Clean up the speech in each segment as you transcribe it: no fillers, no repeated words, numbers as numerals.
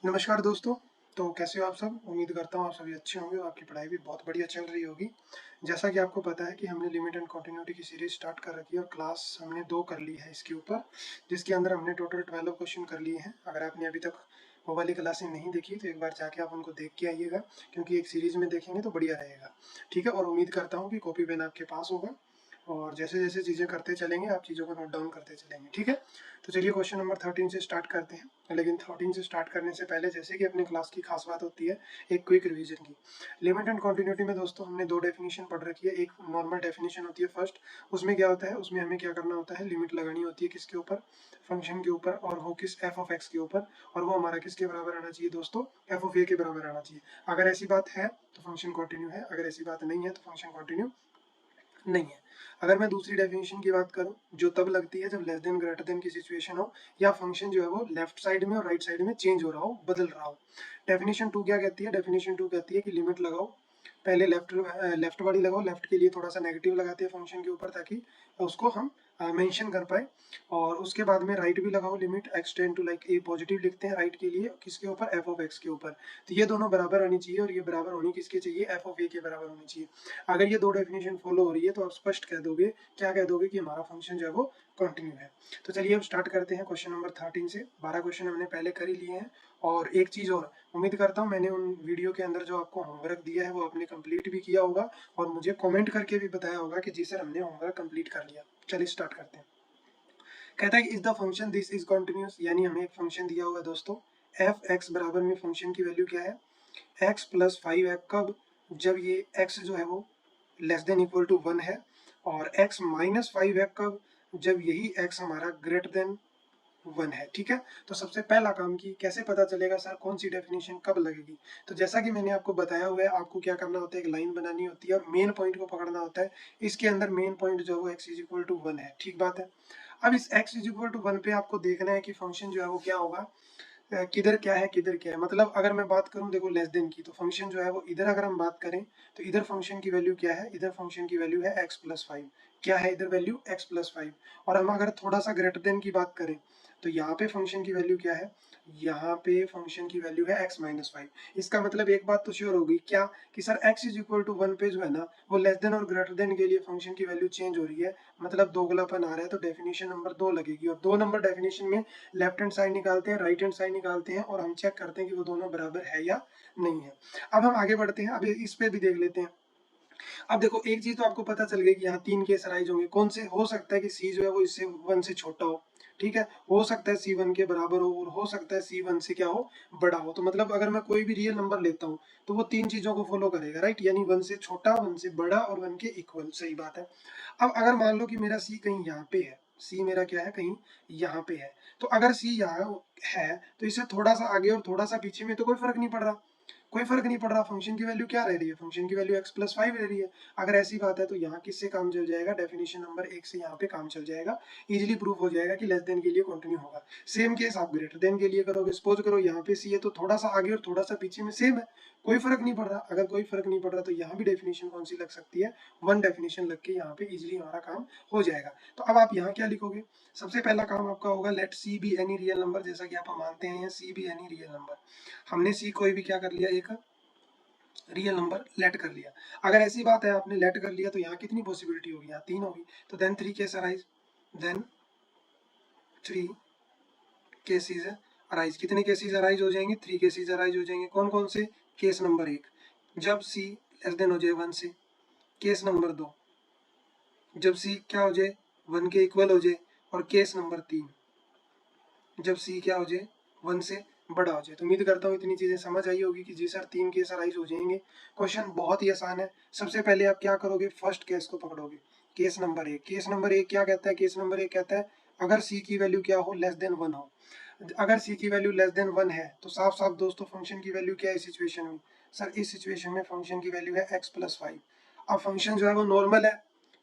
नमस्कार दोस्तों। तो कैसे हो आप सब? उम्मीद करता हूँ आप सभी अच्छे होंगे और आपकी पढ़ाई भी बहुत बढ़िया चल रही होगी। जैसा कि आपको पता है कि हमने लिमिट एंड कंटिन्यूटी की सीरीज स्टार्ट कर रखी है और क्लास हमने 2 कर ली है इसके ऊपर, जिसके अंदर हमने टोटल 12 क्वेश्चन कर लिए हैं। अगर आपने अभी तक वो वाली क्लासें नहीं देखी तो एक बार जाके आप उनको देख के आइएगा, क्योंकि एक सीरीज में देखेंगे तो बढ़िया रहेगा। ठीक है? और उम्मीद करता हूँ कि कॉपी पेन आपके पास होगा और जैसे-जैसे चीज़ें करते चलेंगे आप चीज़ों को नोट डाउन करते चलेंगे। ठीक है? तो चलिए क्वेश्चन नंबर 13 से स्टार्ट करते हैं। लेकिन 13 से स्टार्ट करने से पहले जैसे कि अपनी क्लास की खास बात होती है, एक क्विक रिवीजन की। लिमिट एंड कंटिन्यूटी में दोस्तों हमने 2 डेफिनेशन पढ़ रखी है। एक नॉर्मल डेफिनेशन होती है फर्स्ट, उसमें क्या होता है, उसमें हमें क्या करना होता है, लिमिट लगानी होती है किसके ऊपर, फंक्शन के ऊपर, और वो किस एफ ऑफ एक्स के ऊपर, और वो हमारा किसके बराबर आना चाहिए दोस्तों, एफ ऑफ ए के बराबर आना चाहिए। अगर ऐसी बात है तो फंक्शन कंटिन्यू है, अगर ऐसी बात नहीं है तो फंक्शन कंटिन्यू नहीं है। अगर मैं दूसरी डेफिनेशन की बात करूं, जो तब लगती है जब लेस देन ग्रेटर देन की सिचुएशन हो या फंक्शन जो है वो लेफ्ट साइड में और राइट साइड में चेंज हो रहा हो, बदल रहा हो। डेफिनेशन 2 क्या कहती है? डेफिनेशन 2 कहती है कि लिमिट लगाओ, पहले लेफ्ट वाली लगाओ, लेफ्ट के लिए थोड़ा सा नेगेटिव लगाते हैं फंक्शन के ऊपर ताकि उसको हम मेंशन कर पाए, और उसके बाद में राइट भी लगाओ, limit x tend to like a positive लिखते हैं राइट के लिए, किसके ऊपर, एफ ऑफ एक्स के ऊपर। तो ये दोनों बराबर आनी चाहिए और ये बराबर होनी किसके चाहिए, एफ ऑफ ए के बराबर होनी चाहिए। अगर ये 2 डेफिनेशन फॉलो हो रही है तो आप स्पष्ट कह दोगे, क्या कह दोगे, कि हमारा फंक्शन जो है वो कंटिन्यू है। तो चलिए अब स्टार्ट करते हैं क्वेश्चन नंबर 13 से। 12 क्वेश्चन हमने पहले कर ही लिए हैं। और एक चीज़ और, उम्मीद करता हूँ मैंने उन वीडियो के अंदर जो आपको होमवर्क दिया है वो आपने कंप्लीट भी किया होगा और मुझे कमेंट करके भी बताया होगा कि जी सर हमने होमवर्क कंप्लीट कर लिया। चलिए स्टार्ट करते हैं। कहता है कि is the function this is continuous, यानी हमें एक फंक्शन दिया हुआ है दोस्तों, एफ एक्स बराबर में फंक्शन की वैल्यू क्या है, एक्स प्लस 5 कब, जब ये एक्स जो है वो लेस देन इक्वल टू 1 है, और एक्स माइनस 5 है कब, जब यही एक्स हमारा ग्रेटर देन 1 है। ठीक है? तो सबसे पहला काम की कैसे पता चलेगा सर कौन सी डेफिनेशन कब लगेगी? तो जैसा कि मैंने आपको बताया हुआ है, आपको क्या करना होता है, एक लाइन बनानी होती है और मेन पॉइंट को पकड़ना होता है। इसके अंदर मेन पॉइंट जो है वो एक्स इज इक्वल टू 1 है। ठीक बात है? अब इस एक्स इज इक्वल टू 1 पे आपको देखना है कि फंक्शन जो है वो क्या होगा, किधर क्या है किधर क्या है। मतलब अगर मैं बात करूं देखो लेस देन की, तो फंक्शन जो है वो इधर अगर हम बात करें तो इधर फंक्शन की वैल्यू क्या है, इधर फंक्शन की वैल्यू है एक्स प्लस 5। क्या है इधर वैल्यू, एक्स प्लस 5। और हम अगर थोड़ा सा ग्रेटर देन की बात करें तो यहाँ पे फंक्शन की वैल्यू क्या है, यहाँ पे फंक्शन की वैल्यू है एक्स माइनस 5। इसका मतलब एक बात तो श्योर होगी क्या, कि sir x is equal to 1 पे जो है ना वो लेस देन और ग्रेटर देन के लिए फंक्शन की वैल्यू चेंज हो रही है, मतलब दोगलापन आ रहा है। तो डेफिनेशन नंबर 2 लगेगी, और 2 नंबर डेफिनेशन में लेफ्ट हैंड साइड निकालते हैं, राइट हैंड साइड निकालते हैं, और हम चेक करते हैं कि वो दोनों बराबर है या नहीं है। अब हम आगे बढ़ते हैं, अब इस पे भी देख लेते हैं। अब देखो एक चीज तो आपको पता चल गई कि यहाँ 3 केस अराइज होंगे। कौन से? हो सकता है कि सी जो है वो इससे 1 से छोटा हो, ठीक है, हो सकता है सी 1 के बराबर हो, और हो सकता है सी 1 से क्या हो, बड़ा हो। तो मतलब अगर मैं कोई भी रियल नंबर लेता हूँ तो वो 3 चीजों को फॉलो करेगा, राइट, यानी 1 से छोटा, 1 से बड़ा और 1 के इक्वल। सही बात है। अब अगर मान लो कि मेरा सी कहीं यहाँ पे है, सी मेरा क्या है, कहीं यहाँ पे है, तो अगर सी यहाँ है तो इससे थोड़ा सा आगे और थोड़ा सा पीछे में तो कोई फर्क नहीं पड़ रहा, कोई फर्क नहीं पड़ रहा। फंक्शन की वैल्यू क्या रह रही है, फंक्शन की वैल्यू एक्स प्लस 5 रह रही है। अगर ऐसी बात है तो यहाँ किससे काम चल जाएगा, डेफिनेशन नंबर 1 से यहाँ पे काम चल जाएगा। इजीली प्रूफ हो जाएगा कि लेस देन के लिए कंटिन्यू होगा। सेम केस आप ग्रेटर देन के लिए करोगे। सपोज करो यहाँ पे सी है तो थोड़ा सा आगे और थोड़ा सा पीछे में सेम है, कोई फर्क नहीं पड़ रहा। अगर कोई फर्क नहीं पड़ रहा तो यहाँ भी डेफिनेशन कौन सी लग सकती है, 1 डेफिनेशन लग के यहाँ पे इजिली हमारा काम हो जाएगा। तो अब आप यहाँ क्या लिखोगे, सबसे पहला काम आपका होगा late c be any real number, जैसा कि आप मानते हैं सी बी एनी रियल नंबर। हमने सी कोई भी क्या कर लिया, एक रियल नंबर लेट कर लिया। अगर ऐसी बात है आपने लेट कर लिया तो यहाँ कितनी पॉसिबिलिटी होगी, यहाँ 3 होगी। तो then 3 case arise, then 3 cases arise. कितने केसेस अराइज हो जाएंगे, 3 केसेस अराइज हो जाएंगे। कौन कौन से? केस नंबर 1, जब सी लेस देन हो जाए 1 से। केस नंबर 2, जब सी क्या हो जाए, 1 के इक्वल हो जाए। और केस नंबर 3, जब सी क्या हो जाए, 1 से बड़ा हो जाए। तो उम्मीद करता हूँ इतनी चीजें समझ आई होगी कि जी सर 3 केस अराइज हो जाएंगे। क्वेश्चन बहुत ही आसान है। सबसे पहले आप क्या करोगे, फर्स्ट केस को पकड़ोगे, केस नंबर 1। केस नंबर 1 क्या कहता है, केस नंबर 1 कहता है अगर सी की वैल्यू क्या हो, लेस देन 1 हो। अगर सी की वैल्यू लेस देन 1 है तो साफ साफ दोस्तों फंक्शन की वैल्यू क्या है इस सिचुएशन में, सर इस सिचुएशन में फंक्शन की वैल्यू है एक्स प्लस 5। अब फंक्शन जो है वो नॉर्मल है,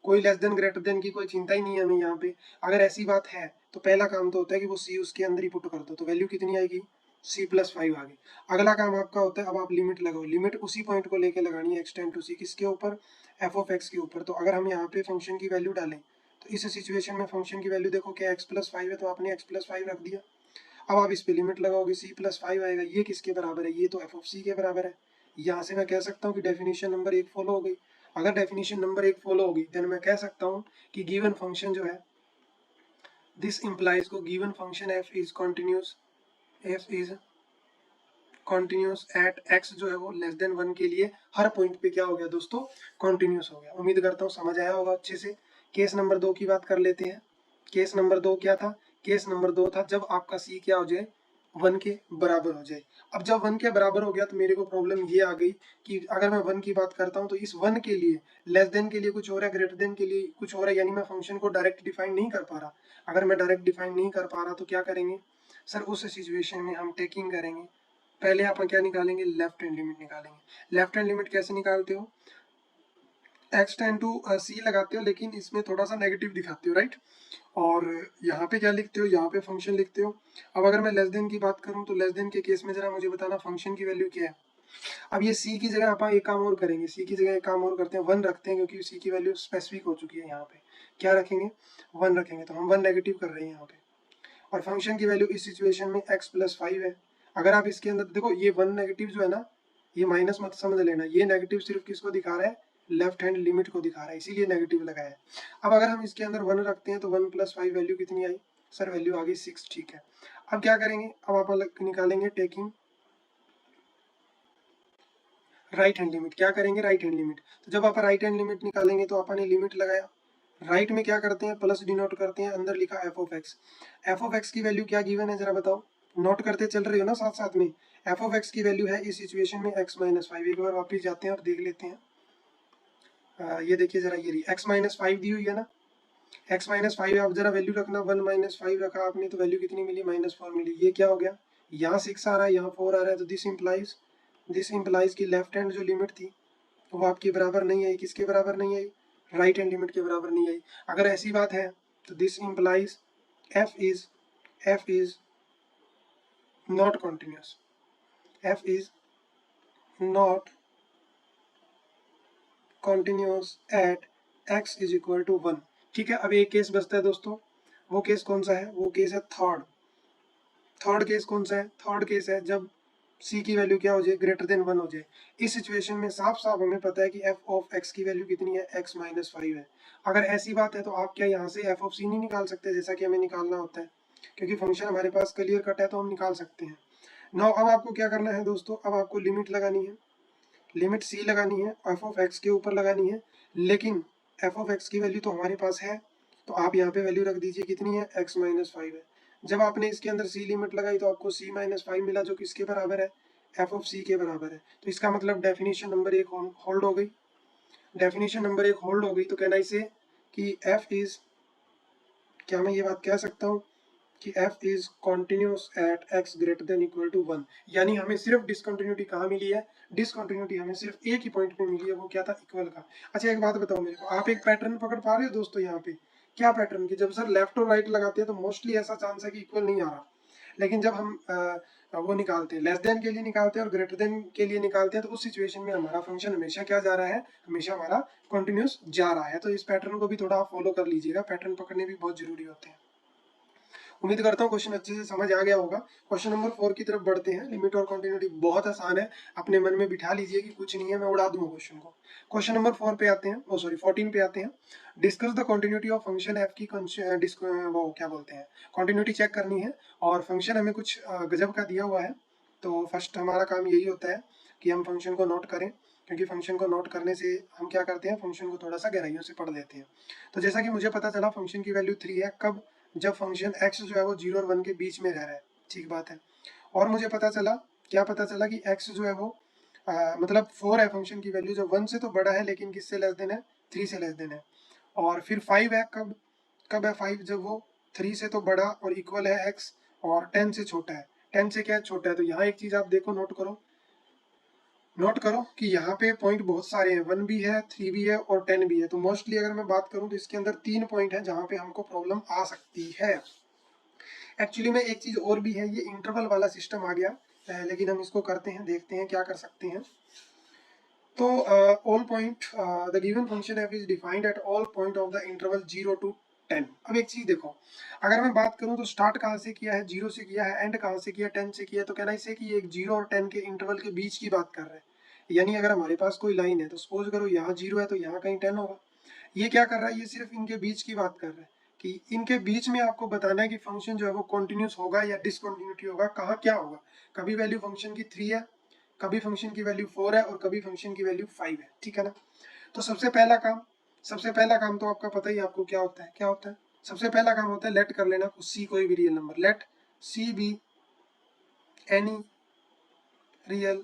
कोई लेस देन ग्रेटर देन की कोई चिंता ही नहीं है हमें यहाँ पे। अगर ऐसी बात है तो पहला काम तो होता है कि वो सी उसके अंदर ही पुट कर दो, तो वैल्यू कितनी आएगी, सी प्लस 5 आ गई। अगला काम आपका होता है अब आप लिमिट लगाओ, लिमिट उसी पॉइंट को लेके लगानी है, एक्सटेंड टू सी, किसके ऊपर, एफ ऑफ एक्स के ऊपर। तो अगर हम यहाँ पे फंक्शन की वैल्यू डालें तो इस सिचुएशन में फंक्शन की वैल्यू देखो क्या, एक्स प्लस 5 है तो आपने एक्स प्लस 5 रख दिया। अब आप इस पे लिमिट लगाओगे, c+5 आएगा, ये किसके बराबर है, ये तो f ऑफ c के बराबर है। यहाँ से मैं कह सकता हूँ कि डेफिनेशन नंबर 1 फॉलो हो गई। अगर डेफिनेशन नंबर 1 फॉलो होगी देन मैं कह सकता हूँ कि गिवन फंक्शन जो है, दिस इंप्लाइज को given function f is continuous, f is continuous at x जो है वो लेस देन 1 के लिए हर पॉइंट पे क्या हो गया दोस्तों, कॉन्टिन्यूस हो गया। उम्मीद करता हूँ समझ आया होगा अच्छे से। केस नंबर 2 की बात कर लेते हैं। केस नंबर 2 क्या था, केस नंबर 2 था जब आपका c क्या हो जाए, 1 के बराबर हो जाए। अब जब 1 के बराबर हो गया तो मेरे को प्रॉब्लम ये आ गई कि अगर मैं 1 की बात करता हूँ तो इस 1 के लिए लेस देन के लिए कुछ और है, ग्रेटर देन के लिए कुछ और है, यानी मैं फंक्शन को डायरेक्ट डिफाइन नहीं कर पा रहा। अगर मैं डायरेक्ट डिफाइन नहीं कर पा रहा तो क्या करेंगे सर, उस सिचुएशन में हम टेकिंग करेंगे। पहले आप क्या निकालेंगे, लेफ्ट हैंड लिमिट निकालेंगे। लेफ्ट हैंड लिमिट कैसे निकालते हो, x टेन टू c लगाते हो, लेकिन इसमें थोड़ा सा नेगेटिव दिखाते हो, राइट। और यहाँ पे क्या लिखते हो, यहाँ पे फंक्शन लिखते हो। अब अगर मैं लेस देन की बात करूँ तो लेस देन के केस में जरा मुझे बताना फंक्शन की वैल्यू क्या है। अब ये c की जगह आप एक काम और करेंगे, c की जगह एक काम और करते हैं, 1 रखते हैं, क्योंकि c की वैल्यू स्पेसिफिक हो चुकी है। यहाँ पे क्या रखेंगे, 1 रखेंगे, तो हम 1 नेगेटिव कर रहे हैं यहाँ पे। और फंक्शन की वैल्यू इस सिचुएशन में x+5 है। अगर आप इसके अंदर देखो, ये 1 नेगेटिव जो है ना, ये माइनस मत समझ लेना, ये नेगेटिव सिर्फ किसको दिखा रहा है, लेफ्ट हैंड लिमिट को दिखा रहा है, इसीलिए नेगेटिव लगाया है। अब अगर हम इसके अंदर 1 रखते हैं तो 1+5 वैल्यू कितनी आई सर, वैल्यू आ गई 6, ठीक है। अब क्या करेंगे, अब आप अलग निकालेंगे टेकिंग राइट हैंड लिमिट। क्या करेंगे, राइट हैंड लिमिट। तो जब आप राइट हैंड लिमिट निकालेंगे तो आपने लिमिट लगाया, राइट में क्या करते हैं, प्लस डिनोट करते हैं, अंदर लिखा F of x. F of x की वैल्यू क्या गिवन है जरा बताओ, नोट करते चल रहे हो ना साथ साथ में। एफ ऑफ एक्स की वैल्यू है इस सिचुएशन में x-5। एक बार वापिस जाते हैं और देख लेते हैं। ये देखिए जरा, ये x-5 दी हुई है ना, x-5। आप जरा वैल्यू रखना, 1-5 रखा आपने तो वैल्यू कितनी मिली, -4 मिली। ये क्या हो गया, यहाँ 6 आ रहा है, यहाँ 4 आ रहा है, तो दिस इम्प्लाइज की लेफ्ट हैंड जो लिमिट थी वो आपके बराबर नहीं आई। किसके बराबर नहीं आई, राइट हैंड लिमिट के बराबर नहीं आई। अगर ऐसी बात है तो this implies f is not continuous, f is not continuous at x is equal to 1। ठीक है, अब एक केस बचता है दोस्तों, वो केस कौन सा है, वो केस है थर्ड केस कौन सा है, थर्ड केस है जब c की वैल्यू क्या हो जाए, ग्रेटर देन 1 हो जाए। इस सिचुएशन में साफ साफ हमें पता है कि f ऑफ x की वैल्यू कितनी है, x-5 है। अगर ऐसी बात है तो आप क्या यहाँ से f ऑफ c नहीं निकाल सकते, जैसा कि हमें निकालना होता है, क्योंकि फंक्शन हमारे पास क्लियर कट है तो हम निकाल सकते हैं। नाउ अब आपको क्या करना है दोस्तों, अब आपको लिमिट लगानी है, लिमिट c लगानी है, f ऑफ x के ऊपर लगानी है। लेकिन f ऑफ x की वैल्यू तो हमारे पास है, तो आप यहाँ पे वैल्यू रख दीजिए, कितनी है, x-5 है। जब आपने इसके अंदर c लिमिट लगाई तो आपको c-5 मिला, जो किसके बराबर है, f ऑफ c के बराबर है। तो इसका मतलब डेफिनेशन नंबर 1 होल्ड हो गई, डेफिनेशन नंबर 1 होल्ड हो गई। तो कहना इसे कि f इज, क्या मैं ये बात कह सकता हूँ कि f is continuous at x greater than equal to 1। यानी हमें सिर्फ डिसकंटिन्यूटी कहाँ मिली है, डिसकंटिन्यूटी हमें सिर्फ एक ही पॉइंट पे मिली है, वो क्या था, इक्वल का। अच्छा एक बात बताओ मेरे को, आप एक पैटर्न पकड़ पा रहे हो दोस्तों यहाँ पे, क्या पैटर्न की, जब सर लेफ्ट और राइट लगाते हैं तो मोस्टली ऐसा चांस है कि इक्वल नहीं आ रहा, लेकिन जब हम वो निकालते हैं, लेस देन के लिए निकालते हैं और ग्रेटर देन के लिए निकालते हैं, तो उस सिचुएशन में हमारा फंक्शन हमेशा क्या जा रहा है, हमेशा हमारा कंटिन्यूस जा रहा है। तो इस पैटर्न को भी थोड़ा आप फॉलो कर लीजिएगा, पैटर्न पकड़ने भी बहुत जरूरी होते हैं। उम्मीद करता हूँ क्वेश्चन अच्छे से समझ आ गया होगा। क्वेश्चन नंबर 4 की तरफ बढ़ते हैं। लिमिट और कंटिन्यूटी बहुत आसान है, अपने मन में बिठा लीजिए कि कुछ नहीं है, मैं उड़ा दूंगा क्वेश्चन को। क्वेश्चन नंबर 4 पे आते हैं, ओ सॉरी 14 पे आते हैं। Discuss the continuity of function F की वो क्या बोलते हैं, कंटिन्यूटी चेक करनी है। और फंक्शन हमें कुछ गजब का दिया हुआ है, तो फर्स्ट हमारा काम यही होता है कि हम फंक्शन को नोट करें, क्योंकि फंक्शन को नोट करने से हम क्या करते हैं, फंक्शन को थोड़ा सा गहराइयों से पढ़ लेते हैं। तो जैसा कि मुझे पता चला फंक्शन की वैल्यू 3 है, कब, जब फंक्शन x जो है वो 0 और 1 के बीच में रह रहा है, ठीक बात है। और मुझे पता चला, क्या पता चला कि x जो है वो मतलब 4 है फंक्शन की वैल्यू, जो 1 से तो बड़ा है लेकिन किससे लेस देन है, 3 से लेस देन है। और फिर 5 है, कब कब है 5, जब वो 3 से तो बड़ा और इक्वल है x, और 10 से छोटा है, 10 से क्या छोटा है। तो यहाँ एक चीज आप देखो, नोट करो कि यहाँ पे पॉइंट बहुत सारे हैं, 1 भी है, 3 भी है और 10 भी है। तो मोस्टली अगर मैं बात करूँ तो इसके अंदर 3 पॉइंट है जहाँ पे हमको प्रॉब्लम आ सकती है। एक्चुअली में एक चीज और भी है, ये इंटरवल वाला सिस्टम आ गया, लेकिन हम इसको करते हैं, देखते हैं क्या कर सकते हैं। तो all point the given function f is defined at all point of the interval 0 to 10। अब एक चीज देखो, अगर मैं बात करूं तो स्टार्ट कहाँ से किया है, 0 से किया है, एंड कहाँ से किया, 10 से किया है, तो कहना इसे कि एक 0 और 10 के इंटरवल के बीच की बात कर रहे हैं। यानी अगर हमारे पास कोई लाइन है तो सपोज करो यहाँ 0 है तो यहाँ कहीं 10 होगा। ये क्या कर रहा है, ये सिर्फ इनके बीच की बात कर रहा है कि इनके बीच में आपको बताना है कि फंक्शन जो है वो कॉन्टिन्यूस होगा या डिसकंटिन्यूटी होगा, कहाँ क्या होगा। कभी वैल्यू फंक्शन की 3 है, कभी फंक्शन की वैल्यू 4 है, और कभी फंक्शन की वैल्यू 5 है, ठीक है ना। तो सबसे पहला काम तो आपका पता ही, आपको क्या होता है, क्या होता है, सबसे पहला काम होता है लेट कर लेना सी कोई भी real number, late c be any real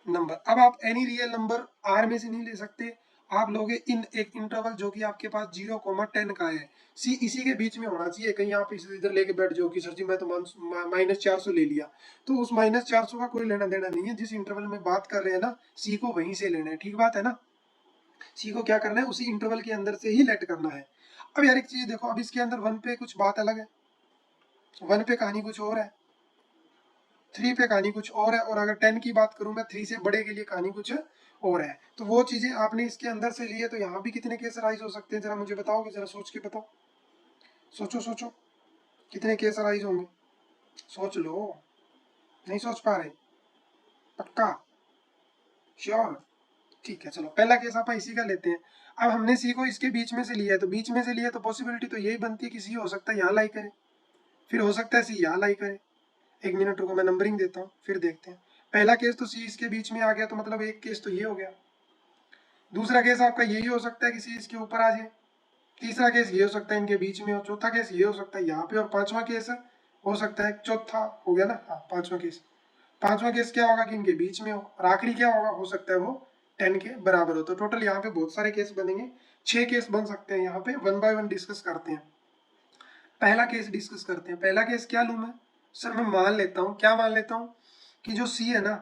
number. अब आप एनी रियल नंबर आर में से नहीं ले सकते, आप लोगे इन एक इंटरवल जो कि आपके पास 0,10 का है, सी इसी के बीच में होना चाहिए। कहीं आप इसे इधर लेके बैठ जाओ कि सर जी मैं तो -400 ले लिया, तो उस -400 का कोई लेना देना नहीं है। जिस इंटरवल में बात कर रहे हैं ना, सी को वहीं से लेना है, ठीक बात है ना। सी को क्या करना है, उसी इंटरवल के अंदर से ही लेट करना है। अब यार एक चीज देखो, अब इसके अंदर 1 पे कुछ बात अलग है, 1 पे कहानी कुछ और है, 3 पे कहानी कुछ और है, और अगर 10 की बात करूं मैं, 3 से बड़े के लिए कहानी कुछ और है। तो वो चीजें आपने इसके अंदर से ली है, तो यहाँ भी कितने केस राइज हो सकते हैं, जरा मुझे बताओगे, जरा सोच के बताओ, सोचो सोचो, कितने केस राइज होंगे, सोच लो। नहीं सोच पा रहे, पक्का, श्योर, ठीक है। चलो पहला केस आप इसी का लेते हैं। अब हमने सी को इसके बीच में से लिया है, तो बीच में से लिया तो पॉसिबिलिटी तो यही बनती है कि सी हो सकता है यहाँ लाई करे, फिर हो सकता है सी यहाँ लाई करे। एक मिनट रुको, मैं नंबरिंग देता हूँ, फिर देखते हैं। पहला केस तो सी इसके बीच में आ गया, तो मतलब एक केस तो ये हो गया। दूसरा केस आपका यही हो सकता है कि सी इसके ऊपर आ जाए। तीसरा केस ये हो सकता है इनके बीच में, और चौथा केस ये हो सकता है यहाँ पे, और पांचवा केस हो सकता है, चौथा हो गया ना, हाँ पांचवा केस क्या होगा कि इनके बीच में हो, और आखिरी क्या होगा, हो सकता है वो 10 के बराबर हो। तो टोटल यहाँ पे बहुत सारे केस बनेंगे, 6 केस बन सकते हैं। यहाँ पे 1 बाय 1 डिस्कस करते हैं। पहला केस डिस्कस करते हैं। पहला केस क्या लूँ मैं, सर मैं मान लेता हूँ, क्या मान लेता हूँ कि जो सी है ना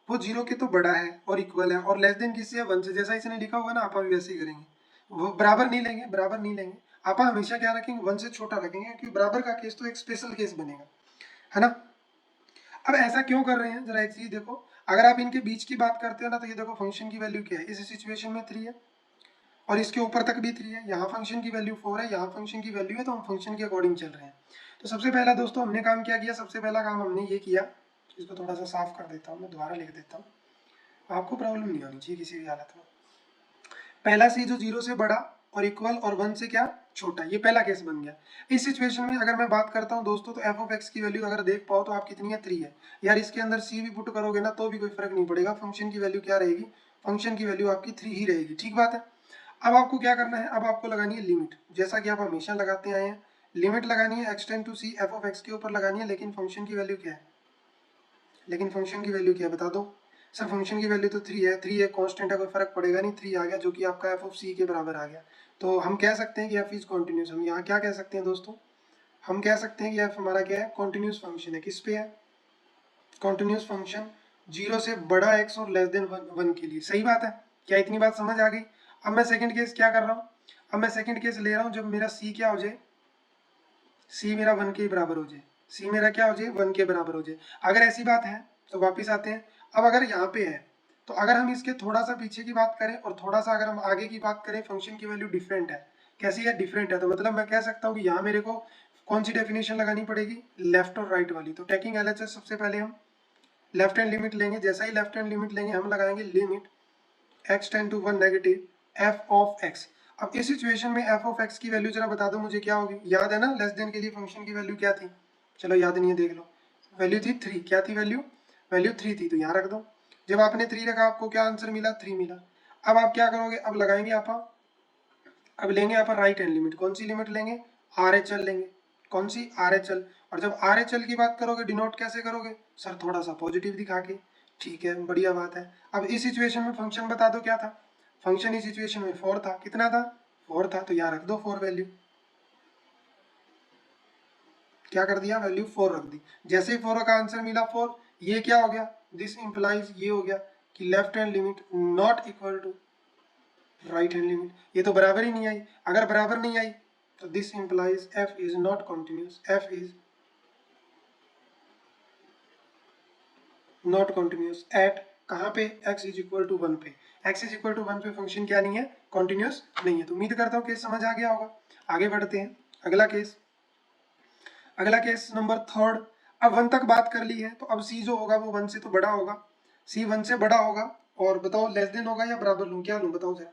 वो 0 के तो बड़ा है और इक्वल है, और लेस देन किससे है, 1 से। जैसा इसने लिखा होगा ना, आप भी वैसे ही करेंगे, वो बराबर नहीं लेंगे, बराबर नहीं लेंगे। आप हमेशा क्या रखेंगे, 1 से छोटा रखेंगे, क्योंकि बराबर का केस तो एक स्पेशल केस बनेगा, है ना। अब ऐसा क्यों कर रहे हैं, जरा एक चीज देखो, अगर आप इनके बीच की बात करते हो ना, तो ये देखो फंक्शन की वैल्यू क्या है, इस सिचुएशन में 3 है, और इसके ऊपर तक भी 3 है, यहाँ फंक्शन की वैल्यू 4 है, यहाँ फंक्शन की वैल्यू है, तो हम फंक्शन के अकॉर्डिंग चल रहे हैं। तो सबसे पहला दोस्तों हमने काम क्या किया, सबसे पहला काम हमने ये किया, इसको थोड़ा सा साफ कर देता हूँ, मैं दोबारा लिख देता हूँ, आपको प्रॉब्लम नहीं होनी चाहिए किसी भी हालत में। पहला सी जो 0 से बड़ा और इक्वल और 1 से क्या छोटा, ये पहला केस बन गया। इस सिचुएशन में अगर मैं बात करता हूँ दोस्तों, तो एफ ऑफ एक्स की वैल्यू अगर देख पाओ तो आप कितनी है, 3 है। यार इसके अंदर सी भी पुट करोगे ना तो भी कोई फर्क नहीं पड़ेगा, फंक्शन की वैल्यू क्या रहेगी, फंक्शन की वैल्यू आपकी 3 ही रहेगी, ठीक बात है। अब आपको क्या करना है, अब आपको लगानी है लिमिट, जैसा कि आप हमेशा लगाते आए हैं। लिमिट लगानी है x tend to c f of x के ऊपर लगानी है, लेकिन फंक्शन की वैल्यू क्या है, लेकिन फंक्शन की वैल्यू क्या है बता दो। सर फंक्शन की वैल्यू तो 3 है, 3 एक कांस्टेंट है, कोई फर्क पड़ेगा नहीं, 3 आ गया जो कि आपका एफ ऑफ सी के बराबर आ गया। तो हम कह सकते हैं कि एफ इज कॉन्टिन्यूस। हम यहाँ क्या कह सकते हैं दोस्तों, हम कह सकते हैं कि एफ हमारा क्या है, कॉन्टिन्यूस फंक्शन है। किस पे है, कॉन्टिन्यूस फंक्शन 0 से बड़ा एक्स और लेस देन 1 के लिए। सही बात है, क्या इतनी बात समझ आ गई। अब मैं सेकंड केस क्या कर रहा हूँ, अब मैं सेकंड केस ले रहा हूँ जब मेरा सी क्या हो जाए, सी मेरा 1 के बराबर हो जाए, सी मेरा क्या हो जाए, 1 के बराबर हो जाए। अगर ऐसी बात है तो वापिस आते हैं। अब अगर यहाँ पे है, तो अगर हम इसके थोड़ा सा पीछे की बात करें और थोड़ा सा अगर हम आगे की बात करें, फंक्शन की वैल्यू डिफरेंट है। कैसी है, डिफरेंट है, तो मतलब मैं कह सकता हूँ कि यहाँ मेरे को कौन सी डेफिनेशन लगानी पड़ेगी, लेफ्ट और राइट वाली। तो टेकिंग एलएचएस सबसे पहले हम लेफ्ट हैंड लिमिट लेंगे। जैसा ही लेफ्ट हैंड लिमिट लेंगे, हम लगाएंगे limit x tend to 1 negative f of x. अब इस सिचुएशन में एफ ऑफ एक्स की वैल्यू जरा बता दो मुझे क्या होगी, याद है ना, लेस देन के लिए फंक्शन की वैल्यू क्या थी, चलो याद नहीं है देख लो, वैल्यू थी 3। क्या थी वैल्यू, वैल्यू 3 थी, तो यहाँ रख दो। जब आपने 3 रखा, आपको क्या आंसर मिला, 3 मिला। अब आप क्या करोगे, अब लगाएंगे आप, अब लेंगे आप राइट हैंड लिमिट। कौन सी लिमिट लेंगे, आर एच एल लेंगे। कौन सी, आर एच एल। और जब आर एच एल की बात करोगे, डिनोट कैसे करोगे, सर थोड़ा सा पॉजिटिव दिखा के, ठीक है, बढ़िया बात है। अब इस सिचुएशन में फंक्शन बता दो क्या था, फंक्शन इस सिचुएशन में 4 था, कितना था, 4 था, तो यहाँ रख दो 4 वैल्यू। क्या कर दिया, वैल्यू 4 रख दी। जैसे ही 4 का आंसर मिला 4, ये क्या हो गया, दिस इंप्लाइज ये हो गया कि left hand limit not equal to right hand limit. ये तो बराबर ही नहीं आई, अगर बराबर नहीं आई तो this implies F is not continuous, f is not continuous eight कहाँ पे, x इज इक्वल टू 1 पे। x इज इक्वल टू 1 पे फंक्शन क्या नहीं है, कॉन्टिन्यूस नहीं है। तो उम्मीद करता हूँ केस समझ आ गया होगा। आगे बढ़ते हैं, अगला केस नंबर थर्ड। अब 1 तक बात कर ली है, तो अब सी जो होगा वो 1 से तो बड़ा होगा, सी 1 से बड़ा होगा। और बताओ लेस देन होगा या बराबर लूँ, क्या लूँ बताओ जरा,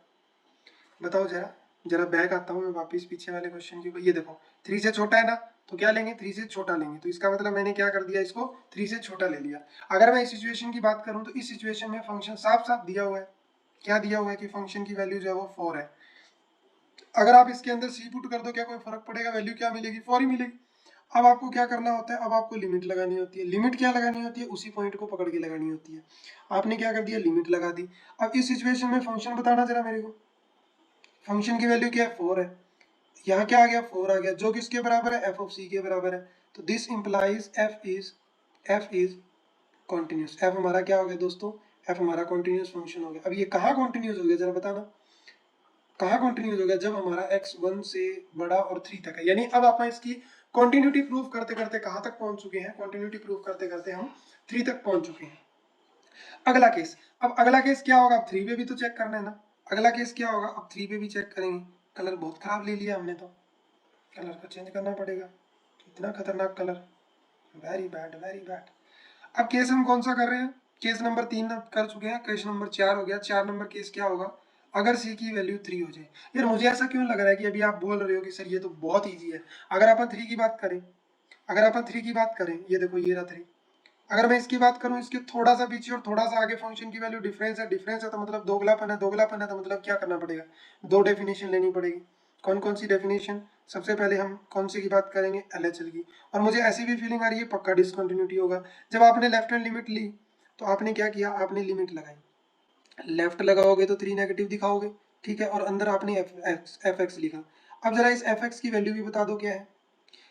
बताओ जरा, जरा बैक आता हूँ मैं वापस पीछे वाले क्वेश्चन की। ये देखो 3 से छोटा है ना, तो क्या लेंगे, 3 से छोटा लेंगे। तो इसका मतलब मैंने क्या कर दिया, इसको 3 से छोटा ले लिया। अगर मैं इस सिचुएशन की बात करूँ, तो इस सिचुएशन में फंक्शन साफ साफ दिया हुआ है, क्या दिया हुआ है कि फंक्शन की वैल्यू जो है वो 4 है। अगर आप इसके अंदर सी पुट कर दो, क्या कोई फर्क पड़ेगा, वैल्यू क्या मिलेगी, 4 ही मिलेगी। अब आपको क्या करना होता है, अब आपको लिमिट लगानी होती है। लिमिट क्या लगानी होती है, उसी पॉइंट को पकड़ के लगानी होती है। आपने क्या कर दिया, लिमिट लगा दी। अब इस सिचुएशन में फंक्शन बताना जरा मेरे को, फंक्शन की वैल्यू क्या है, 4 है। यहाँ क्या आ गया, 4 आ गया, जो किसके बराबर है, एफ ऑफ सी के बराबर है। तो this implies F is continuous. F हमारा क्या हो गया दोस्तों, एफ हमारा कॉन्टिन्यूस फंक्शन हो गया। अब ये कहाँ कॉन्टिन्यूस हो गया जरा बताना, कहाँ कॉन्टिन्यूस हो गया, जब हमारा x 1 से बड़ा और 3 तक है। यानी अब आप इसकी कॉन्टिन्यूटी प्रूफ करते करते कहाँ तक पहुंच चुके हैं, कॉन्टिन्यूटी प्रूफ करते करते हम 3 तक पहुंच चुके हैं। अगला केस, अब अगला केस क्या होगा, अब 3 पे भी तो चेक करना है ना। अगला केस क्या होगा, अब 3 पे भी चेक करेंगे। कलर बहुत खराब ले लिया हमने, तो कलर को चेंज करना पड़ेगा। इतना खतरनाक colour, very bad very bad. अब केस हम कौन सा कर रहे हैं, केस नंबर 3 कर चुके हैं, केस नंबर 4 हो गया। 4 नंबर केस क्या होगा, अगर सी की वैल्यू 3 हो जाए। यार मुझे ऐसा क्यों लग रहा है कि अभी आप बोल रहे हो कि सर ये तो बहुत ईजी है। अगर अपन 3 की बात करें, अगर अपन 3 की बात करें, ये देखो ये रहा 3। अगर मैं इसकी बात करूं, इसके थोड़ा सा पीछे और थोड़ा सा आगे फंक्शन की वैल्यू डिफरेंस है, डिफरेंस है तो मतलब दोगलापन है, दोगलापन है तो मतलब क्या करना पड़ेगा, दो डेफिनेशन लेनी पड़ेगी। कौन कौन सी डेफिनेशन, सबसे पहले हम कौन सी की बात करेंगे, एलएचएल की। और मुझे ऐसी भी फीलिंग आ रही है पक्का डिसकंटिन्यूटी होगा। जब आपने लेफ्ट हैंड लिमिट ली, तो आपने क्या किया, आपने लिमिट लगाई। लेफ्ट लगाओगे तो 3 नेगेटिव दिखाओगे, ठीक है, और अंदर आपने एफ एक्स लिखा। अब जरा इस एफ एक्स की वैल्यू भी बता दो क्या है,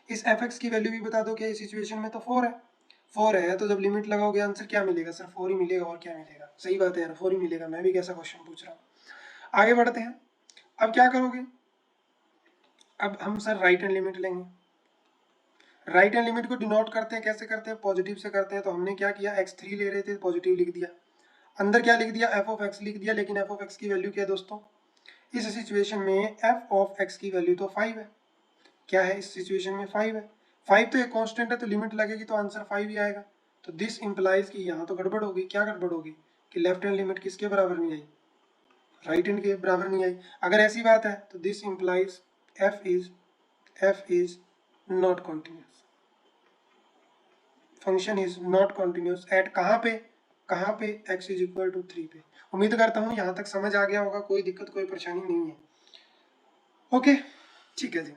इस एफ एक्स की वैल्यू भी बता दो क्या है। इस सिचुएशन में तो 4 है, 4 है, तो जब लिमिट लगाओगे आंसर क्या मिलेगा, सर 4 ही मिलेगा, और क्या मिलेगा। सही बात है यार, 4 ही मिलेगा, मैं भी कैसा क्वेश्चन पूछ रहा हूँ। आगे बढ़ते हैं, अब क्या करोगे, अब हम सर राइट हैंड लिमिट लेंगे। राइट हैंड लिमिट को डिनोट करते हैं, कैसे करते हैं, पॉजिटिव से करते हैं। तो हमने क्या किया, x3 ले रहे थे, पॉजिटिव लिख दिया, अंदर क्या लिख दिया, एफ ऑफ एक्स लिख दिया। लेकिन एफ ऑफ एक्स की वैल्यू क्या है दोस्तों, इस सिचुएशन में एफ ऑफ एक्स की वैल्यू तो 5 है। क्या है, इस सिचुएशन में 5 है। 5 तो एक कांस्टेंट है, तो लिमिट लगेगी तो आंसर 5 ही आएगा। तो दिस इंप्लाइज कि यहाँ तो गड़बड़ होगी। क्या गड़बड़ होगी, कि लेफ्ट हैंड लिमिट किसके बराबर नहीं आई, राइट हैंड के बराबर नहीं आई। अगर ऐसी बात है तो this implies F is not continuous, function is not continuous eight कहाँ पे x इज इक्वल टू 3 पे। उम्मीद करता हूँ यहाँ तक समझ आ गया होगा, कोई दिक्कत कोई परेशानी नहीं है। ओके ठीक है जी।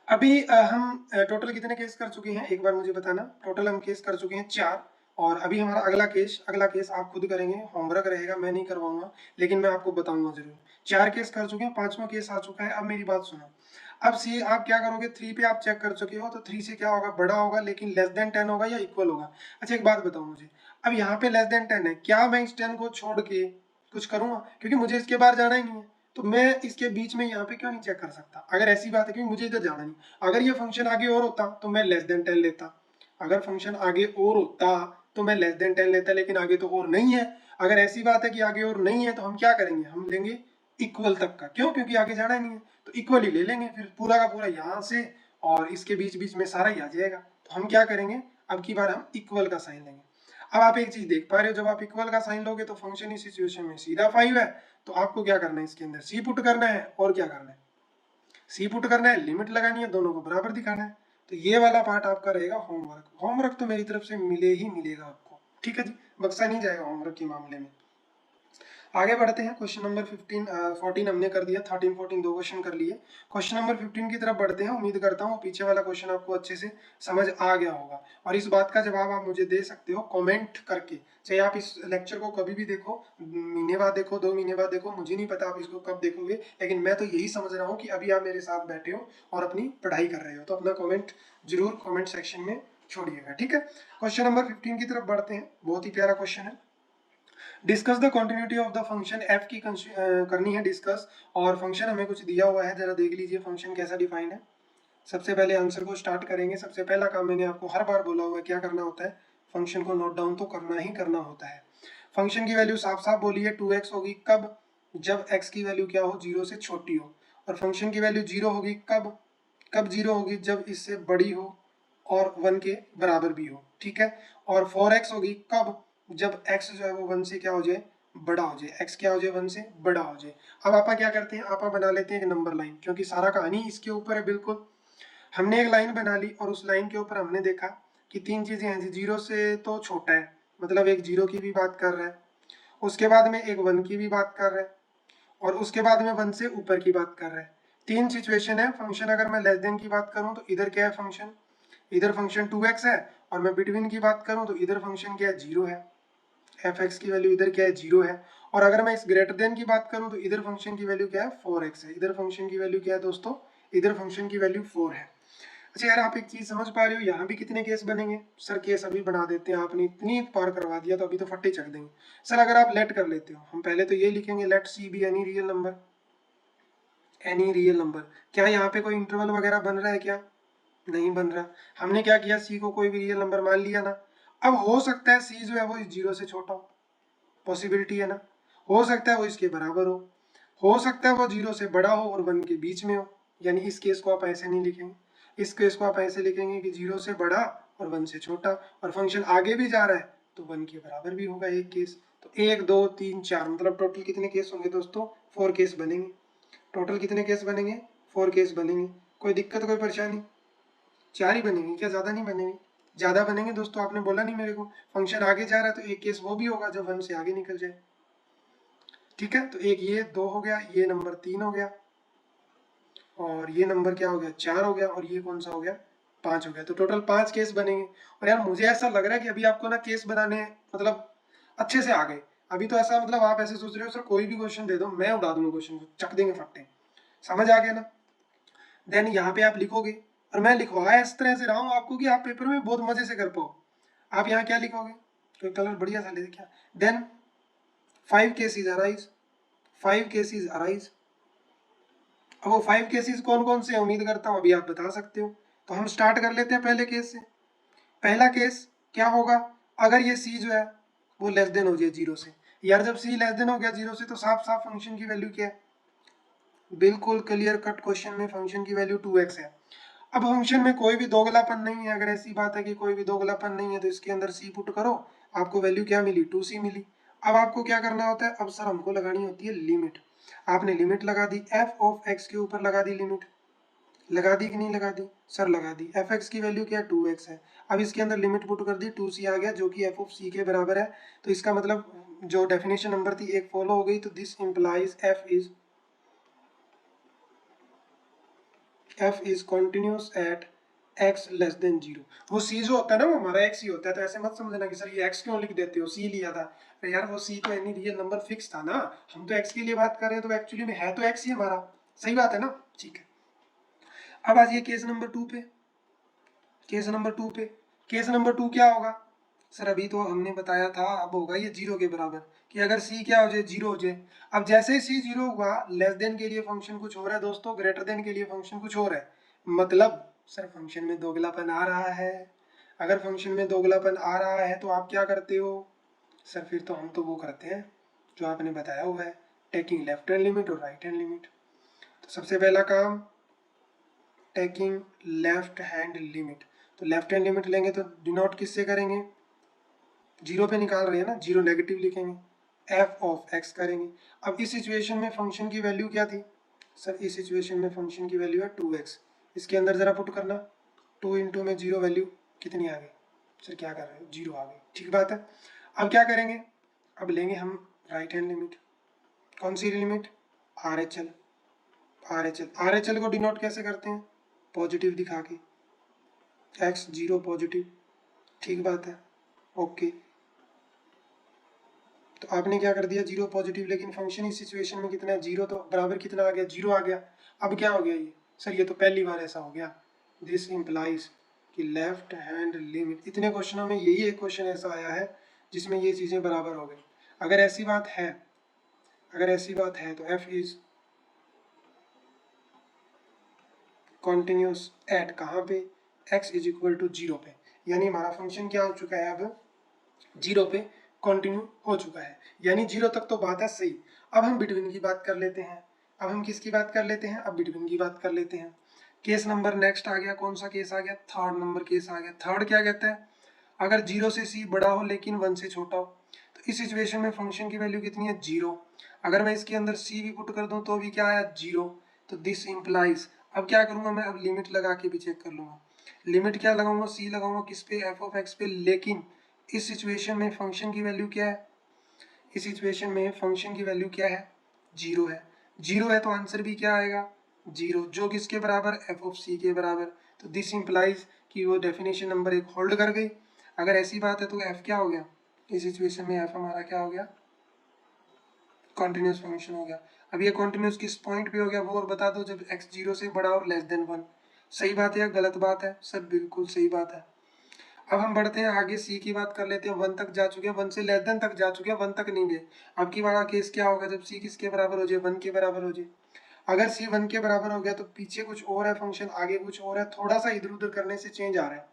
अभी हम टोटल कितने केस कर चुके हैं, एक बार मुझे बताना। टोटल हम केस कर चुके हैं 4, और अभी हमारा अगला केस आप खुद करेंगे, होमवर्क रहेगा, मैं नहीं करवाऊंगा, लेकिन मैं आपको बताऊंगा जरूर। 4 केस कर चुके हैं, 5वां केस आ चुका है। अब मेरी बात सुनो, अब सी आप क्या करोगे, 3 पे आप चेक कर चुके हो, तो 3 से क्या होगा, बड़ा होगा, लेकिन लेस देन 10 होगा या इक्वल होगा। अच्छा एक बात बताओ मुझे, अब यहाँ पे लेस देन 10 है, क्या मैं इस 10 को छोड़ के कुछ करूंगा, क्योंकि मुझे इसके बाहर जाना ही नहीं है, तो मैं इसके बीच में यहाँ पे क्यों नहीं चेक कर सकता। अगर ऐसी बात है, क्योंकि मुझे इधर जाना नहीं। अगर ये फंक्शन आगे और होता तो मैं लेस देन 10 लेता, अगर फंक्शन आगे और होता तो मैं लेस देन 10 लेता, लेकिन आगे तो और नहीं है। अगर ऐसी बात है कि आगे और नहीं है, तो हम क्या करेंगे, हम लेंगे इक्वल तक का। क्यों, क्योंकि आगे जाना ही नहीं है, तो इक्वल ही ले लेंगे, फिर पूरा का पूरा यहाँ से और इसके बीच बीच में सारा ही आ जाएगा। तो हम क्या करेंगे, अब की बार हम इक्वल का साइन लेंगे। अब आप एक चीज देख पा रहे हो, जब आप इक्वल का साइन लोगे तो फंक्शन इस सिचुएशन में सीधा 5 है, तो आपको क्या करना है, इसके अंदर सी पुट करना है, और क्या करना है, सी पुट करना है, लिमिट लगानी है, दोनों को बराबर दिखाना है। तो ये वाला पार्ट आपका रहेगा होमवर्क। होमवर्क तो मेरी तरफ से मिले ही मिलेगा आपको, ठीक है जी, बक्सा नहीं जाएगा होमवर्क के मामले में। आगे बढ़ते हैं, क्वेश्चन नंबर 14 हमने कर दिया, 13 14 दो क्वेश्चन कर लिए। क्वेश्चन नंबर 15 की तरफ बढ़ते हैं। उम्मीद करता हूँ पीछे वाला क्वेश्चन आपको अच्छे से समझ आ गया होगा, और इस बात का जवाब आप मुझे दे सकते हो कमेंट करके। चाहे आप इस लेक्चर को कभी भी देखो, महीने बाद देखो, 2 महीने बाद देखो, मुझे नहीं पता आप इसको कब देखोगे, लेकिन मैं तो यही समझ रहा हूँ कि अभी आप मेरे साथ बैठे हो और अपनी पढ़ाई कर रहे हो। तो अपना कॉमेंट जरूर कॉमेंट सेक्शन में छोड़िएगा, ठीक है। क्वेश्चन नंबर 15 की तरफ बढ़ते हैं, बहुत ही प्यारा क्वेश्चन है। Discuss the continuity of the function F की करनी है डिस्कस, और फंक्शन हमें कुछ दिया हुआ है, जरा देख लीजिए फंक्शन कैसा डिफाइंड है। सबसे पहले आंसर को स्टार्ट करेंगे। सबसे पहला काम मैंने आपको हर बार बोला हुआ है, क्या करना होता है, फंक्शन को नोट डाउन तो करना ही करना होता है। फंक्शन की वैल्यू साफ साफ बोली है 2x होगी, कब, जब x की वैल्यू क्या हो, 0 से छोटी हो। और फंक्शन की वैल्यू 0 होगी कब, कब 0 होगी, जब इससे बड़ी हो और 1 के बराबर भी हो, ठीक है। और 4x होगी कब, जब x जो है वो 1 से क्या हो जाए, बड़ा हो जाए, x क्या हो जाए, 1 से बड़ा हो जाए। अब आपा क्या करते हैं, आपा बना लेते हैं एक नंबर लाइन, क्योंकि सारा कहानी इसके ऊपर है। बिल्कुल हमने एक लाइन बना ली और उस लाइन के ऊपर हमने देखा कि तीन चीजें हैं, 0 से तो छोटा है, मतलब एक 0 की भी बात कर रहा है, उसके बाद में एक 1 की भी बात कर रहा है, और उसके बाद में 1 से ऊपर की बात कर रहा है। तीन सिचुएशन है। फंक्शन अगर मैं लेस देन की बात करूं तो इधर क्या है फंक्शन, इधर फंक्शन 2x है, और मैं बिटवीन की बात करूं तो इधर फंक्शन क्या है, 0 है, f(x) की वैल्यू इधर क्या है, 0 है। और अगर मैं इस ग्रेटर देन की बात करूं तो इधर फंक्शन की वैल्यू क्या है, 4x है, इधर फंक्शन की वैल्यू क्या है दोस्तों, इधर फंक्शन की वैल्यू 4 है। अच्छा यार, आप एक चीज समझ पा रहे हो, यहाँ भी कितने केस बनेंगे। सर केस अभी बना देते हैं, आपने इतनी पार करवा दिया तो अभी तो फट्टे चक देंगे। सर अगर आप लेट कर लेते हो, हम पहले तो ये लिखेंगे, let c be any real number, any real number. क्या यहाँ पे कोई इंटरवल वगैरह बन रहा है क्या, नहीं बन रहा। हमने क्या किया, सी को कोई भी रियल नंबर मान लिया ना। अब हो सकता है सी जो है वो 0 से छोटा हो, पॉसिबिलिटी है ना। हो सकता है वो इसके बराबर हो सकता है वो 0 से बड़ा हो और 1 के बीच में हो। यानी इस केस को आप ऐसे नहीं लिखेंगे, इस केस को आप ऐसे लिखेंगे कि 0 से बड़ा और 1 से छोटा, और फंक्शन आगे भी जा रहा है तो 1 के बराबर भी होगा एक केस। तो 1 2 3 4, मतलब टोटल कितने केस होंगे दोस्तों, 4 केस बनेंगे। टोटल कितने केस बनेंगे, 4 केस बनेंगे। कोई दिक्कत कोई परेशानी, 4 ही बनेंगे क्या, ज्यादा नहीं बनेंगे, ज्यादा बनेंगे दोस्तों, आपने बोला नहीं मेरे को। फंक्शन आगे जा रहा है तो एक केस वो भी होगा जब 1 से आगे निकल जाए, ठीक है। तो एक ये 2 हो गया, ये नंबर 3 हो गया, और ये नंबर क्या हो गया, 4 हो गया, और ये कौन सा हो गया, 5 हो गया। तो टोटल 5 केस बनेंगे। और यार मुझे ऐसा लग रहा है कि अभी आपको ना केस बनाने मतलब अच्छे से आ गए। अभी तो ऐसा मतलब आप ऐसे सोच रहे हो सर कोई भी क्वेश्चन दे दो मैं उड़ा दूंगा, क्वेश्चन को चक देंगे फट्टे, समझ आ गया ना। देन यहाँ पे आप लिखोगे, और मैं लिखवाया इस तरह से रहा हूँ आपको कि आप पेपर में बहुत मजे से कर पाओ। आप यहाँ क्या लिखोगे, कोई कलर बढ़िया सा ले क्या, then 5 cases arise, 5 cases arise. अब वो 5 केसेस कौन कौन से, उम्मीद करता हूँ अभी आप बता सकते हो। तो हम स्टार्ट कर लेते हैं पहले केस से। पहला केस क्या होगा, अगर ये सी जो है वो लेस देन हो जाए 0 से। यार जब सी लेस देन हो गया 0 से तो साफ साफ फंक्शन की वैल्यू क्या है, बिल्कुल क्लियर कट क्वेश्चन में फंक्शन की वैल्यू 2x है। अब फंक्शन में कोई भी दोगलापन नहीं है, अगर ऐसी बात है कि कोई भी दोगलापन नहीं है तो इसके अंदर सी पुट करो, आपको वैल्यू क्या मिली, 2c मिली। अब आपको क्या करना होता है, अब सर हमको लगानी होती है लिमिट। आपने लिमिट लगा दी, f ऑफ x के ऊपर लगा दी लिमिट, लगा दी कि नहीं लगा दी, सर लगा दी। fx की वैल्यू क्या है, 2x है। अब इसके अंदर लिमिट पुट कर दी, 2c आ गया जो कि f ऑफ c के बराबर है। तो इसका मतलब जो डेफिनेशन नंबर थी एक फॉलो हो गई, तो this implies f is continuous at x less than 0। वो c जो होता है ना वो हमारा x ही होता है, तो ऐसे मत समझना कि सर ये x क्यों लिख देते हो, c लिया था। अरे यार वो c तो एनी रियल नंबर फिक्स था ना, हम तो x के लिए बात कर रहे हैं, तो एक्चुअली में है तो x ही हमारा, सही बात है ना, ठीक है। अब आज ये केस नंबर 2 पे, केस नंबर 2 पे, केस नंबर 2 क्या होगा, सर अभी तो हमने बताया था, अब होगा ये 0 के बराबर, कि अगर c क्या हो जाए, 0 हो जाए। अब जैसे ही c 0 हुआ, लेस देन के लिए फंक्शन कुछ हो रहा है दोस्तों, ग्रेटर देन के लिए फंक्शन कुछ हो रहा है, मतलब सर फंक्शन में दोगलापन आ रहा है। अगर फंक्शन में दोगलापन आ रहा है तो आप क्या करते हो, सर फिर तो हम तो वो करते हैं जो आपने बताया हुआ है, टेकिंग लेफ्ट हैंड लिमिट और राइट हैंड लिमिट। तो सबसे पहला काम, टेकिंग लेफ्ट हैंड लिमिट। तो लेफ्ट हैंड लिमिट लेंगे तो डिनोट किससे करेंगे, 0 पे निकाल रहे हैं ना, 0 नेगेटिव लिखेंगे, f ऑफ x करेंगे। अब इस सिचुएशन में फंक्शन की वैल्यू क्या थी, सर इस सिचुएशन में फंक्शन की वैल्यू है 2x। इसके अंदर जरा पुट करना, 2 इंटू में 0 वैल्यू कितनी आ गई, सर क्या कर रहे हो, 0 आ गई, ठीक बात है। अब क्या करेंगे, अब लेंगे हम राइट हैंड लिमिट, कौन सी लिमिट, RHL। RHL को डिनोट कैसे करते हैं, पॉजिटिव दिखा के, x 0 पॉजिटिव, ठीक बात है, ओके। तो आपने क्या कर दिया, 0 पॉजिटिव, लेकिन फंक्शन इस सिचुएशन में कितना है, 0, तो बराबर कितना आ गया, 0 आ गया। अब क्या हो गया ये, सर ये तो पहली बार ऐसा हो गया, दिस इंप्लाइज कि लेफ्ट हैंड लिमिट, इतने क्वेश्चनों में यही एक क्वेश्चन ऐसा आया है जिसमें ये चीज़ें बराबर हो गई। अगर ऐसी बात है, अगर ऐसी बात है तो f इज कॉन्टिन्यूस एट कहाँ पे, x इज इक्वल टू 0 पे, यानी हमारा फंक्शन क्या हो चुका है अब, 0 पे कंटिन्यू हो चुका है, यानी 0 तक तो बात है सही। अब हम बिटवीन की बात कर लेते हैं। अब हम किसकी बात कर लेते हैं? अब बिटवीन की बात कर लेते हैं। केस नंबर नेक्स्ट आ गया, कौन सा केस आ गया? थर्ड नंबर केस आ गया। थर्ड क्या कहता है? अगर 0 से c बड़ा हो लेकिन 1 से छोटा हो, तो इस सिचुएशन में फंक्शन की वैल्यू कितनी है? 0। अगर मैं इसके अंदर c भी पुट कर दूं तो भी क्या आया? 0। तो दिस इंप्लाइज, अब क्या करूंगा मैं? अब लिमिट लगा के भी चेक कर लूंगा। लिमिट क्या लगाऊंगा? c लगाऊंगा किस पे? f ऑफ x पे। लेकिन इस सिचुएशन में फंक्शन की वैल्यू क्या है? इस सिचुएशन में फंक्शन की वैल्यू क्या है? 0 है। 0 है तो आंसर भी क्या आएगा? 0, जो किसके बराबर? f ऑफ c के बराबर। तो दिस इंप्लाइज कि वो डेफिनेशन नंबर 1 होल्ड कर गई। अगर ऐसी बात है तो f क्या हो गया? इस सिचुएशन में f हमारा क्या हो गया? कॉन्टिन्यूस फंक्शन हो गया। अब ये कॉन्टिन्यूस किस पॉइंट पे हो गया वो और बता दो, जब x 0 से बड़ा और लेस देन 1। सही बात है या गलत बात है? सर बिल्कुल सही बात है। अब हम बढ़ते हैं आगे, सी की बात कर लेते हैं। 1 तक जा चुके हैं, 1 से लेस देन तक जा चुके हैं, 1 तक नहीं गए। अब की बार केस क्या होगा जब सी किसके बराबर हो जाए? 1 के बराबर हो जाए। अगर सी 1 के बराबर हो गया तो पीछे कुछ और है फंक्शन, आगे कुछ और है, थोड़ा सा इधर उधर करने से चेंज आ रहा है।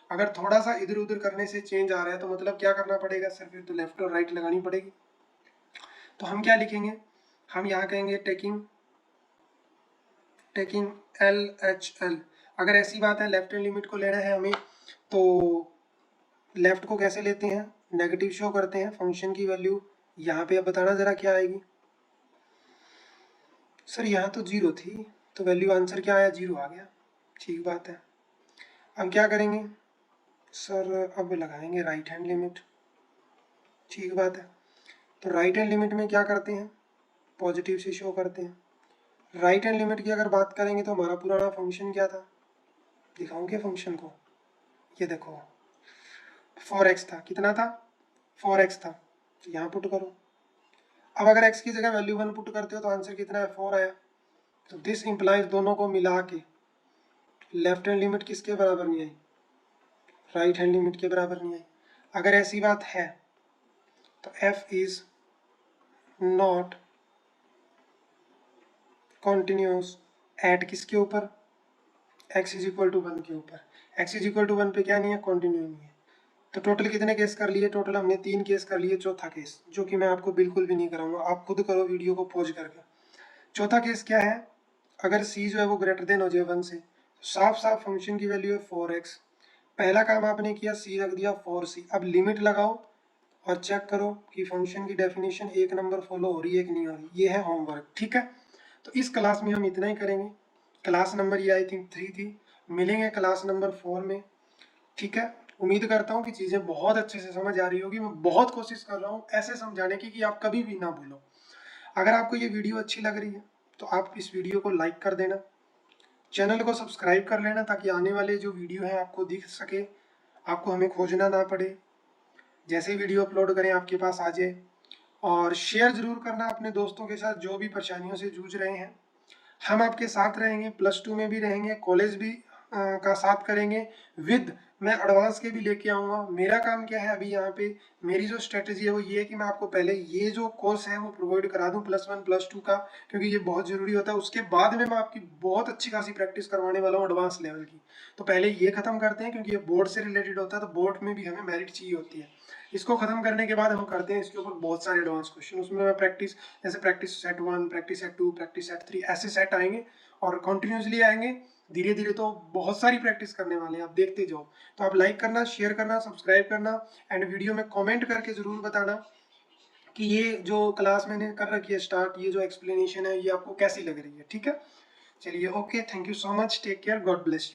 अगर थोड़ा सा इधर उधर करने से चेंज आ रहा है तो मतलब क्या करना पड़ेगा सर? फिर तो लेफ्ट और राइट लगानी पड़ेगी। तो हम क्या लिखेंगे? हम यहाँ कहेंगे टेकिंग एल एच एल। अगर ऐसी बात है लेफ्ट हैंड लिमिट को लेना है हमें, तो लेफ्ट को कैसे लेते हैं? नेगेटिव शो करते हैं। फंक्शन की वैल्यू यहाँ पे अब बताना जरा क्या आएगी? सर यहाँ तो 0 थी, तो वैल्यू आंसर क्या आया? 0 आ गया। ठीक बात है। अब क्या करेंगे सर? अब लगाएंगे राइट हैंड लिमिट। ठीक बात है। तो राइट हैंड लिमिट में क्या करते हैं? पॉजिटिव से शो करते हैं। राइट हैंड लिमिट की अगर बात करेंगे तो हमारा पुराना फंक्शन क्या था? दिखाऊंगे फंक्शन को। ये देखो 4x था। कितना था? 4x था। तो यहाँ पुट करो। अब अगर x की जगह वैल्यू 1 पुट करते हो तो आंसर कितना है? 4 आया। तो दिस इंप्लाइज दोनों को मिला के लेफ्ट हैंड लिमिट किसके बराबर नहीं आई? राइट हैंड लिमिट के बराबर नहीं आई। अगर ऐसी बात है तो f is not continuous eight किसके ऊपर? x इज इक्वल टू 1 के ऊपर। x इज इक्वल टू 1 पे क्या नहीं है? कॉन्टिन्यू नहीं है। तो टोटल कितने केस कर लिए? टोटल हमने 3 केस कर लिए। चौथा केस जो कि मैं आपको बिल्कुल भी नहीं कराऊंगा, आप खुद करो वीडियो को पॉज करके। चौथा केस क्या है? अगर c जो है वो ग्रेटर देन हो जाए 1 से, तो साफ साफ फंक्शन की वैल्यू है 4x। पहला काम आपने किया, c रख दिया 4c। अब लिमिट लगाओ और चेक करो कि फंक्शन की डेफिनेशन 1 नंबर फॉलो हो रही है कि नहीं हो रही। ये है होमवर्क, ठीक है। तो इस क्लास में हम इतना ही करेंगे। क्लास नंबर ये आई थिंक 3 थी। मिलेंगे क्लास नंबर 4 में, ठीक है। उम्मीद करता हूँ कि चीज़ें बहुत अच्छे से समझ आ रही होगी। मैं बहुत कोशिश कर रहा हूँ ऐसे समझाने की कि आप कभी भी ना भूलो। अगर आपको ये वीडियो अच्छी लग रही है तो आप इस वीडियो को लाइक कर देना, चैनल को सब्सक्राइब कर लेना, ताकि आने वाले जो वीडियो हैं आपको दिख सके, आपको हमें खोजना ना पड़े। जैसे ही वीडियो अपलोड करें आपके पास आ जाए। और शेयर जरूर करना अपने दोस्तों के साथ जो भी परेशानियों से जूझ रहे हैं। हम आपके साथ रहेंगे, +2 में भी रहेंगे, कॉलेज भी का साथ करेंगे। विद मैं एडवांस के भी लेके आऊँगा। मेरा काम क्या है अभी यहाँ पे, मेरी जो स्ट्रेटजी है वो ये है कि मैं आपको पहले ये जो कोर्स है वो प्रोवाइड करा दूँ +1 +2 का, क्योंकि ये बहुत ज़रूरी होता है। उसके बाद में मैं आपकी बहुत अच्छी खासी प्रैक्टिस करवाने वाला हूँ एडवांस लेवल की। तो पहले ये खत्म करते हैं, क्योंकि ये बोर्ड से रिलेटेड होता है, तो बोर्ड में भी हमें मेरिट चाहिए होती है। इसको खत्म करने के बाद हम करते हैं इसके ऊपर बहुत सारे एडवांस क्वेश्चन। उसमें मैं प्रैक्टिस, जैसे practice set 1, practice set 2, practice set 3, ऐसे सेट आएंगे और कंटिन्यूसली आएंगे। धीरे धीरे तो बहुत सारी प्रैक्टिस करने वाले हैं, आप देखते जाओ। तो आप लाइक करना, शेयर करना, सब्सक्राइब करना एंड वीडियो में कमेंट करके जरूर बताना कि ये जो क्लास मैंने कर रखी है स्टार्ट, ये जो एक्सप्लेनेशन है ये आपको कैसी लग रही है, ठीक है। चलिए, okay, thank you so much, take care, God bless you.